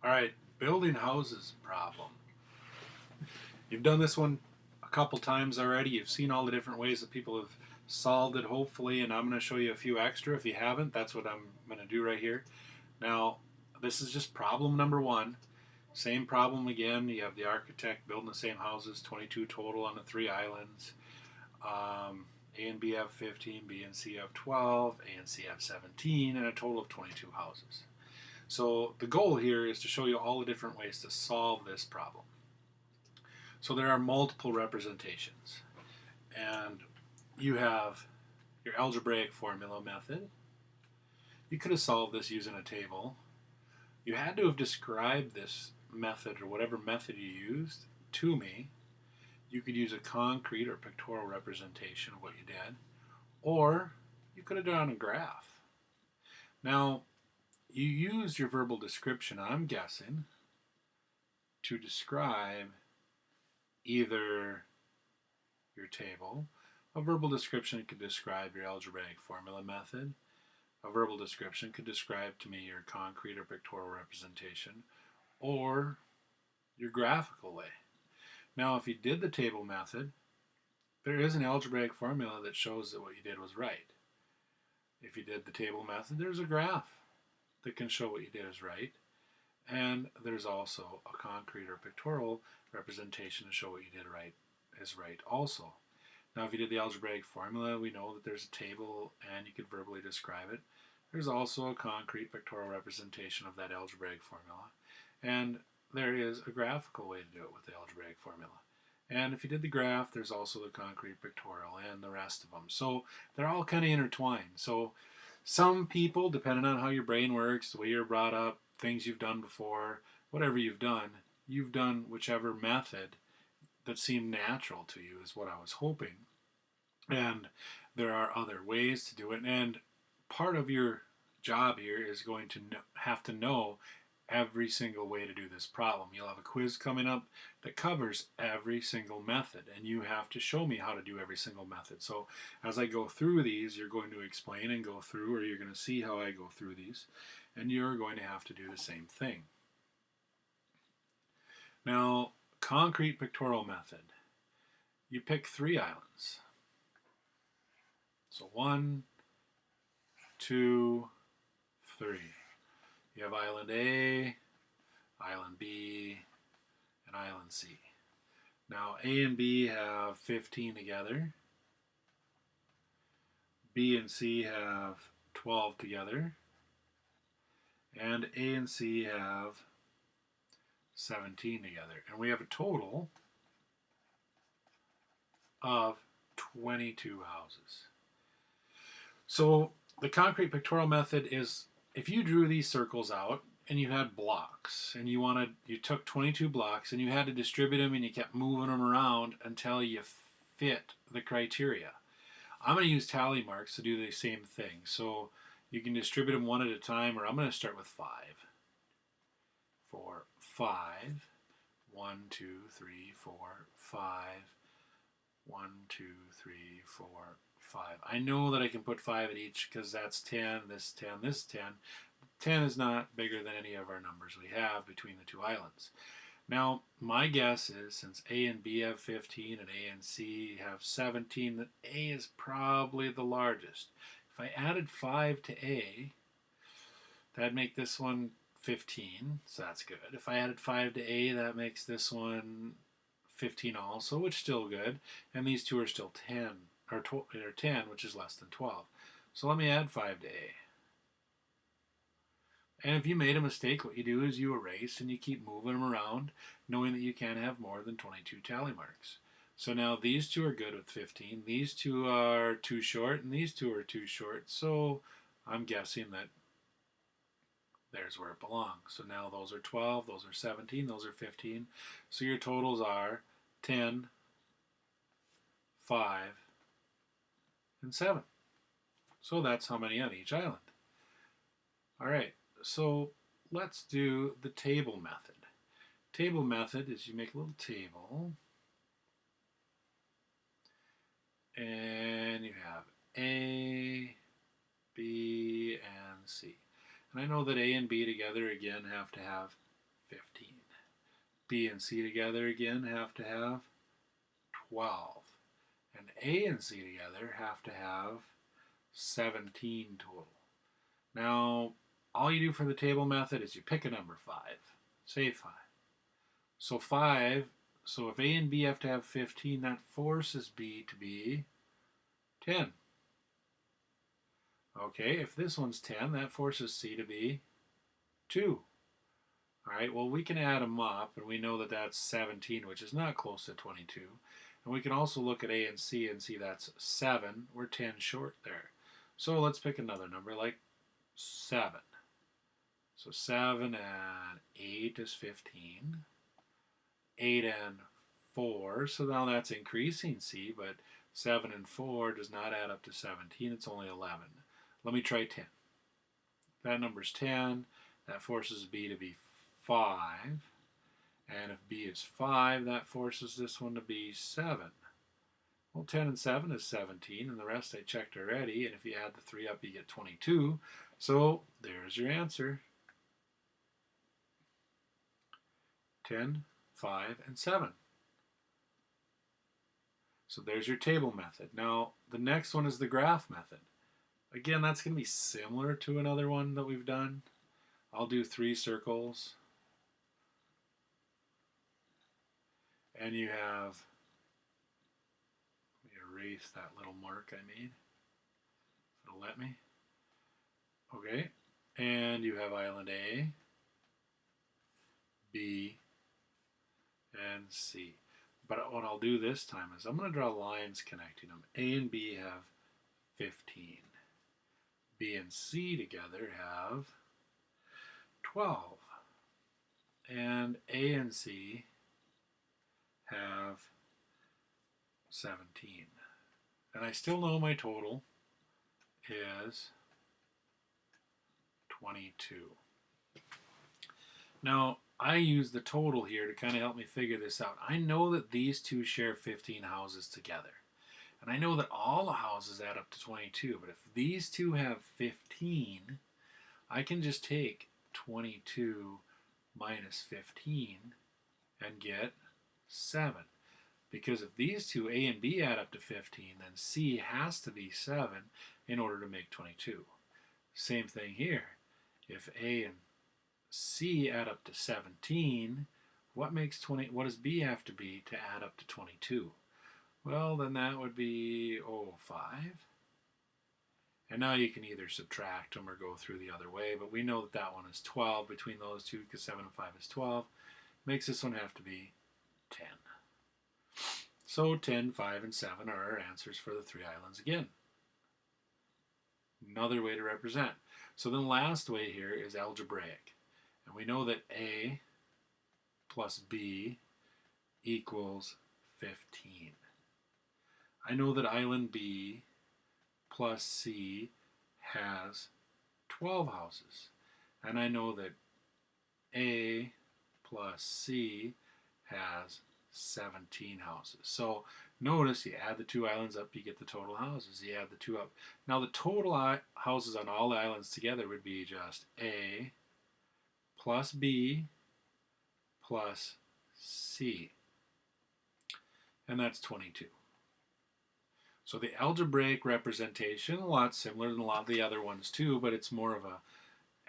All right, building houses problem. You've done this one a couple times already. You've seen all the different ways that people have solved it, hopefully, and I'm going to show you a few extra. If you haven't, that's what I'm going to do right here. Now, this is just problem number one. Same problem again. You have the architect building the same houses, 22 total on the three islands. A and B have 15, B and C have 12, A and C have 17, and a total of 22 houses. So the goal here is to show you all the different ways to solve this problem. So there are multiple representations, and you have your algebraic formula method. You could have solved this using a table. You had to have described this method or whatever method you used to me. You could use a concrete or pictorial representation of what you did, or you could have done a graph. Now, you used your verbal description, I'm guessing, to describe either your table. A verbal description could describe your algebraic formula method. A verbal description could describe to me your concrete or pictorial representation, or your graphical way. Now, if you did the table method, there is an algebraic formula that shows that what you did was right. If you did the table method, there's a graph that can show what you did is right. And there's also a concrete or pictorial representation to show what you did right is right also. Now, if you did the algebraic formula, we know that there's a table and you could verbally describe it. There's also a concrete pictorial representation of that algebraic formula. And there is a graphical way to do it with the algebraic formula. And if you did the graph, there's also the concrete pictorial and the rest of them. So they're all kind of intertwined. So some people, depending on how your brain works, the way you're brought up, things you've done before, whatever you've done whichever method that seemed natural to you is what I was hoping. And there are other ways to do it. And part of your job here is going to have to know every single way to do this problem. You'll have a quiz coming up that covers every single method, and you have to show me how to do every single method. So as I go through these, you're going to explain and go through, or you're going to see how I go through these, and you're going to have to do the same thing. Now, concrete pictorial method. You pick three islands. So 1, 2, 3. You have island A, island B, and island C. Now A and B have 15 together. B and C have 12 together. And A and C have 17 together. And we have a total of 22 houses. So the concrete pictorial method is, if you drew these circles out and you had blocks and you took 22 blocks and you had to distribute them and you kept moving them around until you fit the criteria. I'm going to use tally marks to do the same thing. So you can distribute them one at a time, or I'm going to start with 5. For 5, 1, 2, 3, 4, 5, 1, 2, 3, 4, 5. I know that I can put 5 at each because that's 10, this 10, this 10. 10 is not bigger than any of our numbers we have between the two islands. Now, my guess is, since A and B have 15 and A and C have 17, that A is probably the largest. If I added 5 to A, that'd make this one 15, so that's good. If I added 5 to A, that makes this one 15 also, which is still good. And these two are still 10, or 10, which is less than 12. So let me add 5 to A. And if you made a mistake, what you do is you erase and you keep moving them around, knowing that you can't have more than 22 tally marks. So now these two are good with 15. These two are too short, and these two are too short. So I'm guessing that there's where it belongs. So now those are 12, those are 17, those are 15. So your totals are 10, 5, and 7. So that's how many on each island. All right, so let's do the table method. Table method is you make a little table, and you have A, B, and C. And I know that A and B together, again, have to have 15. B and C together again have to have 12. And A and C together have to have 17 total. Now, all you do for the table method is you pick a number, 5. Say 5. So 5, so if A and B have to have 15, that forces B to be 10. Okay, if this one's 10, that forces C to be 2. All right, well, we can add them up, and we know that that's 17, which is not close to 22. And we can also look at A and see that's 7. We're 10 short there. So let's pick another number, like 7. So 7 and 8 is 15. 8 and 4, so now that's increasing C, but 7 and 4 does not add up to 17. It's only 11. Let me try 10. That number's 10. That forces B to be 5. And if B is 5, that forces this one to be 7. Well, 10 and 7 is 17, and the rest I checked already, and if you add the 3 up, you get 22. So there's your answer. 10, 5, and 7. So there's your table method. Now, the next one is the graph method. Again, that's going to be similar to another one that we've done. I'll do 3 circles. And you have, let me erase that little mark I made. It'll let me. Okay. And you have island A, B, and C. But what I'll do this time is I'm going to draw lines connecting them. A and B have 15. B and C together have 12. And A and C have 17. And I still know my total is 22. Now, I use the total here to kind of help me figure this out. I know that these two share 15 houses together. And I know that all the houses add up to 22. But if these two have 15, I can just take 22 minus 15 and get 7. Because if these two, A and B, add up to 15, then C has to be 7 in order to make 22. Same thing here. If A and C add up to 17, what does B have to be to add up to 22? Well, then that would be, 5. And now you can either subtract them or go through the other way, but we know that that one is 12 between those two because 7 and 5 is 12. Makes this one have to be 10. So 10, 5, and 7 are our answers for the 3 islands again. Another way to represent. So then the last way here is algebraic. And we know that A plus B equals 15. I know that island B plus C has 12 houses. And I know that A plus C has 17 houses. So notice you add the 2 islands up, you get the total houses. You add the 2 up. Now the total houses on all the islands together would be just A plus B plus C. And that's 22. So the algebraic representation, a lot similar than a lot of the other ones too, but it's more of a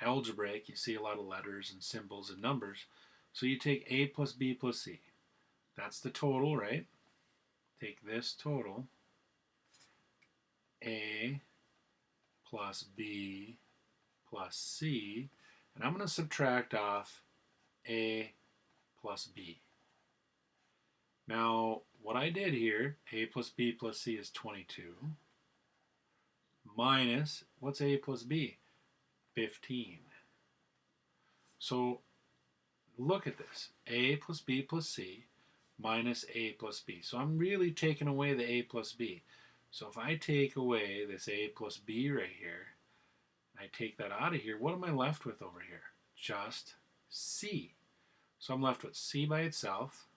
algebraic. You see a lot of letters and symbols and numbers. So you take A plus B plus C. That's the total, right? Take this total, A plus B plus C, and I'm going to subtract off A plus B. Now, what I did here, A plus B plus C is 22, minus, what's A plus B? 15. So, look at this. A plus B plus C minus A plus B. So I'm really taking away the A plus B. So if I take away this A plus B right here, I take that out of here, what am I left with over here? Just C. So I'm left with C by itself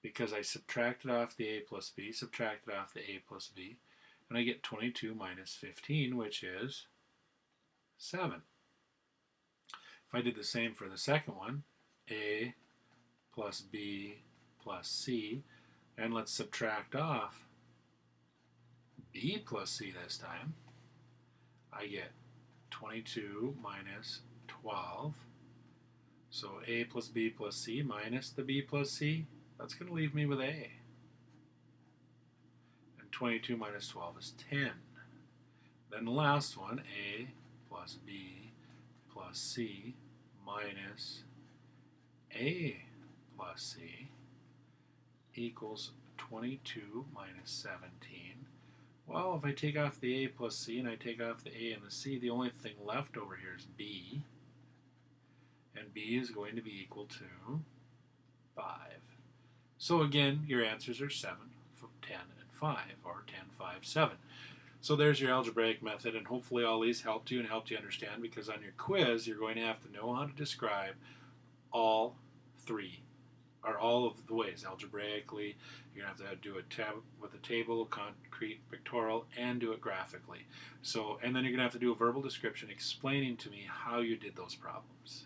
because I subtracted off the A plus B, subtracted off the A plus B, and I get 22 minus 15, which is 7. If I did the same for the second one, A plus B plus C, and let's subtract off B plus C this time. I get 22 minus 12. So A plus B plus C minus the B plus C, that's going to leave me with A. And 22 minus 12 is 10. Then the last one, A plus B plus C minus A plus C equals 22 minus 17. Well, if I take off the A plus C and I take off the A and the C, the only thing left over here is B. And B is going to be equal to 5. So again, your answers are 7, 10, and 5, or 10, 5, 7. So there's your algebraic method, and hopefully all these helped you and helped you understand, because on your quiz, you're going to have to know how to describe all three, or all of the ways. Algebraically, you're going to have to do it with a table, concrete, pictorial, and do it graphically. So, and then you're going to have to do a verbal description explaining to me how you did those problems.